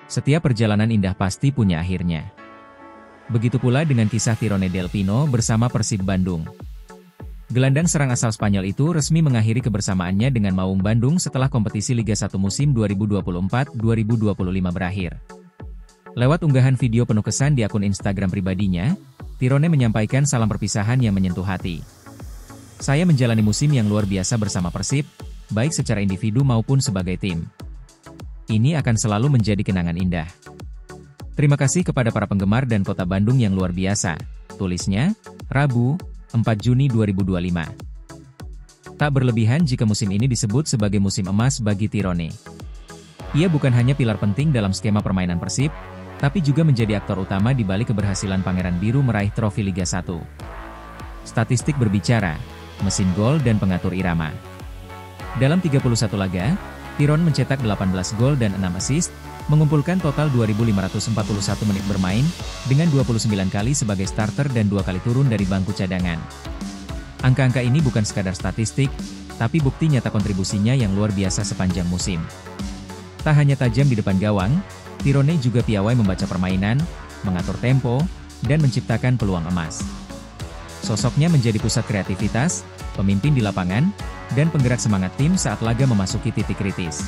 Setiap perjalanan indah pasti punya akhirnya. Begitu pula dengan kisah Tirone Del Pino bersama Persib Bandung. Gelandang serang asal Spanyol itu resmi mengakhiri kebersamaannya dengan Maung Bandung setelah kompetisi Liga 1 musim 2024-2025 berakhir. Lewat unggahan video penuh kesan di akun Instagram pribadinya, Tirone menyampaikan salam perpisahan yang menyentuh hati. "Saya menjalani musim yang luar biasa bersama Persib, baik secara individu maupun sebagai tim. Ini akan selalu menjadi kenangan indah. Terima kasih kepada para penggemar dan Kota Bandung yang luar biasa," tulisnya, Rabu, 4 Juni 2025. Tak berlebihan jika musim ini disebut sebagai musim emas bagi Tirone. Ia bukan hanya pilar penting dalam skema permainan Persib, tapi juga menjadi aktor utama di balik keberhasilan Pangeran Biru meraih trofi Liga 1. Statistik berbicara, mesin gol dan pengatur irama. Dalam 31 laga, Tirone mencetak 18 gol dan 6 assist, mengumpulkan total 2.541 menit bermain, dengan 29 kali sebagai starter dan 2 kali turun dari bangku cadangan. Angka-angka ini bukan sekadar statistik, tapi bukti nyata kontribusinya yang luar biasa sepanjang musim. Tak hanya tajam di depan gawang, Tirone juga piawai membaca permainan, mengatur tempo, dan menciptakan peluang emas. Sosoknya menjadi pusat kreativitas, pemimpin di lapangan, dan penggerak semangat tim saat laga memasuki titik kritis.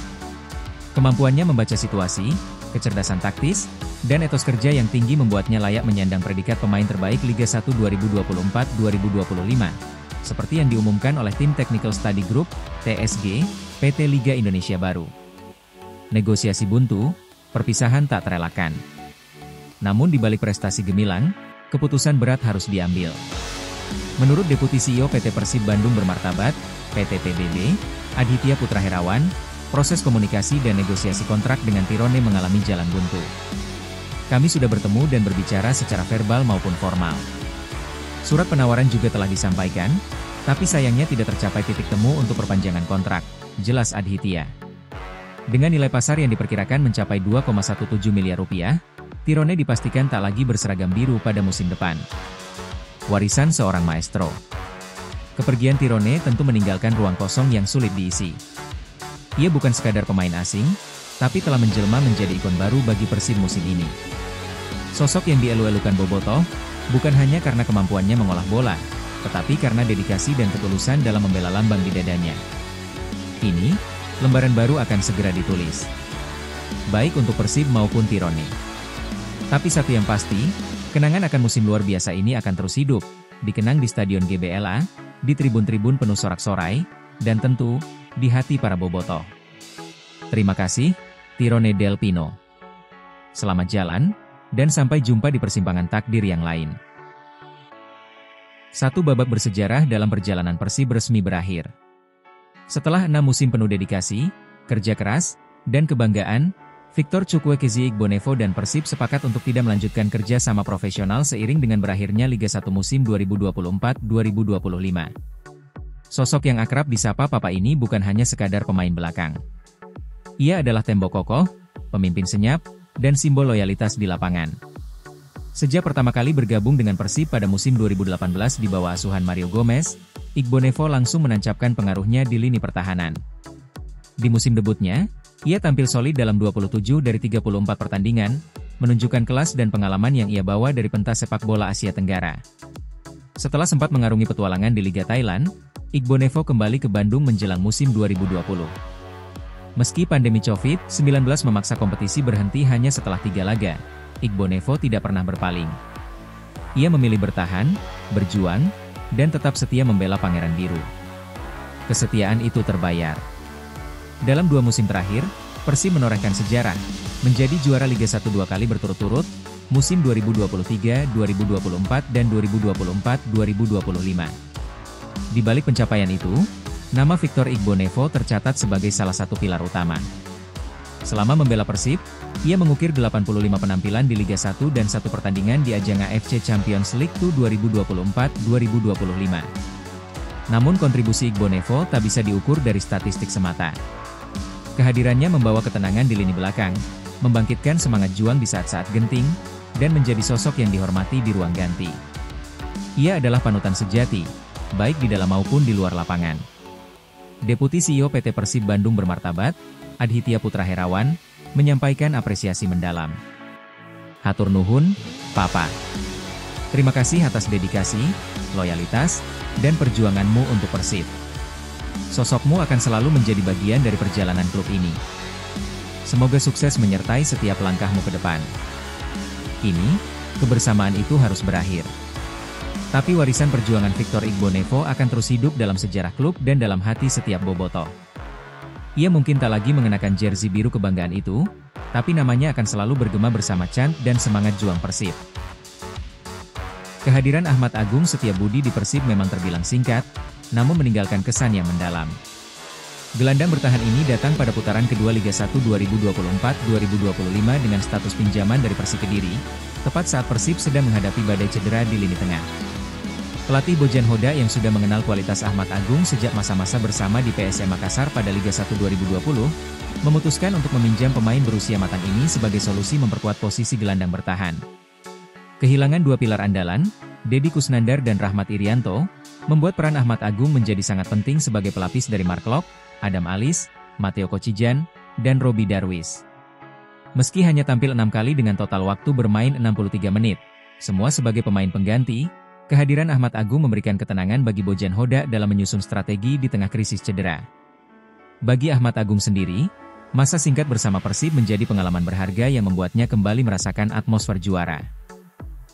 Kemampuannya membaca situasi, kecerdasan taktis, dan etos kerja yang tinggi membuatnya layak menyandang predikat pemain terbaik Liga 1 2024-2025, seperti yang diumumkan oleh tim Technical Study Group, TSG, PT Liga Indonesia Baru. Negosiasi buntu, perpisahan tak terelakkan. Namun di balik prestasi gemilang, keputusan berat harus diambil. Menurut Deputi CEO PT Persib Bandung Bermartabat, PT PBB, Aditya Putra Herawan, proses komunikasi dan negosiasi kontrak dengan Tirone mengalami jalan buntu. "Kami sudah bertemu dan berbicara secara verbal maupun formal. Surat penawaran juga telah disampaikan, tapi sayangnya tidak tercapai titik temu untuk perpanjangan kontrak," jelas Aditya. Dengan nilai pasar yang diperkirakan mencapai 2,17 miliar rupiah, Tirone dipastikan tak lagi berseragam biru pada musim depan. Warisan seorang maestro. Kepergian Tirone tentu meninggalkan ruang kosong yang sulit diisi. Ia bukan sekadar pemain asing, tapi telah menjelma menjadi ikon baru bagi Persib musim ini. Sosok yang dielu-elukan Bobotoh, bukan hanya karena kemampuannya mengolah bola, tetapi karena dedikasi dan ketulusan dalam membela lambang di dadanya. Ini, lembaran baru akan segera ditulis. Baik untuk Persib maupun Tirone. Tapi satu yang pasti, kenangan akan musim luar biasa ini akan terus hidup, dikenang di Stadion GBLA, di tribun-tribun penuh sorak-sorai, dan tentu, di hati para bobotoh. Terima kasih, Tirone Del Pino. Selamat jalan, dan sampai jumpa di persimpangan takdir yang lain. Satu babak bersejarah dalam perjalanan Persib resmi berakhir. Setelah 6 musim penuh dedikasi, kerja keras, dan kebanggaan, Victor Chukwueze Igbonevo dan Persib sepakat untuk tidak melanjutkan kerja sama profesional seiring dengan berakhirnya Liga 1 musim 2024-2025. Sosok yang akrab disapa Papa ini bukan hanya sekadar pemain belakang. Ia adalah tembok kokoh, pemimpin senyap, dan simbol loyalitas di lapangan. Sejak pertama kali bergabung dengan Persib pada musim 2018 di bawah asuhan Mario Gomez, Igbonevo langsung menancapkan pengaruhnya di lini pertahanan. Di musim debutnya, ia tampil solid dalam 27 dari 34 pertandingan, menunjukkan kelas dan pengalaman yang ia bawa dari pentas sepak bola Asia Tenggara. Setelah sempat mengarungi petualangan di Liga Thailand, Igbonevo kembali ke Bandung menjelang musim 2020. Meski pandemi COVID-19 memaksa kompetisi berhenti hanya setelah 3 laga, Igbonevo tidak pernah berpaling. Ia memilih bertahan, berjuang, dan tetap setia membela Pangeran Biru. Kesetiaan itu terbayar. Dalam 2 musim terakhir, Persib menorehkan sejarah, menjadi juara Liga 1 2 kali berturut-turut, musim 2023-2024 dan 2024-2025. Di balik pencapaian itu, nama Victor Igbonevo tercatat sebagai salah satu pilar utama. Selama membela Persib, ia mengukir 85 penampilan di Liga 1 dan 1 pertandingan di ajang AFC Champions League 2024-2025. Namun kontribusi Igbonevo tak bisa diukur dari statistik semata. Kehadirannya membawa ketenangan di lini belakang, membangkitkan semangat juang di saat-saat genting, dan menjadi sosok yang dihormati di ruang ganti. Ia adalah panutan sejati, baik di dalam maupun di luar lapangan. Deputi CEO PT Persib Bandung Bermartabat, Aditya Putra Herawan, menyampaikan apresiasi mendalam. Hatur nuhun, Papa. Terima kasih atas dedikasi, loyalitas, dan perjuanganmu untuk Persib. Sosokmu akan selalu menjadi bagian dari perjalanan klub ini. Semoga sukses menyertai setiap langkahmu ke depan. Kini, kebersamaan itu harus berakhir. Tapi warisan perjuangan Victor Igbonevo akan terus hidup dalam sejarah klub dan dalam hati setiap bobotoh. Ia mungkin tak lagi mengenakan jersey biru kebanggaan itu, tapi namanya akan selalu bergema bersama Chan dan semangat juang Persib. Kehadiran Ahmad Agung Setiabudi di Persib memang terbilang singkat, namun meninggalkan kesan yang mendalam. Gelandang bertahan ini datang pada putaran kedua Liga 1 2024-2025 dengan status pinjaman dari Persik Kediri, tepat saat Persib sedang menghadapi badai cedera di lini tengah. Pelatih Bojan Hoda yang sudah mengenal kualitas Ahmad Agung sejak masa-masa bersama di PSM Makassar pada Liga 1 2020, memutuskan untuk meminjam pemain berusia matang ini sebagai solusi memperkuat posisi gelandang bertahan. Kehilangan dua pilar andalan, Deddy Kusnandar dan Rahmat Irianto, membuat peran Ahmad Agung menjadi sangat penting sebagai pelapis dari Mark Locke, Adam Alis, Matteo Kocijan, dan Roby Darwis. Meski hanya tampil 6 kali dengan total waktu bermain 63 menit, semua sebagai pemain pengganti, kehadiran Ahmad Agung memberikan ketenangan bagi Bojan Hoda dalam menyusun strategi di tengah krisis cedera. Bagi Ahmad Agung sendiri, masa singkat bersama Persib menjadi pengalaman berharga yang membuatnya kembali merasakan atmosfer juara.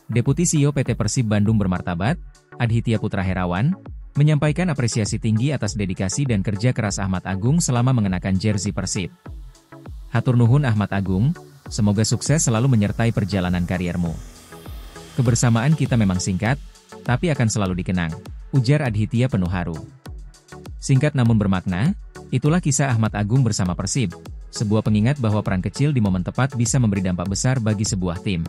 Deputi CEO PT Persib Bandung Bermartabat, Adhitya Putra Herawan, menyampaikan apresiasi tinggi atas dedikasi dan kerja keras Ahmad Agung selama mengenakan jersey Persib. Hatur nuhun Ahmad Agung, semoga sukses selalu menyertai perjalanan kariermu. Kebersamaan kita memang singkat, tapi akan selalu dikenang, ujar Adhitya penuh haru. Singkat namun bermakna, itulah kisah Ahmad Agung bersama Persib, sebuah pengingat bahwa peran kecil di momen tepat bisa memberi dampak besar bagi sebuah tim.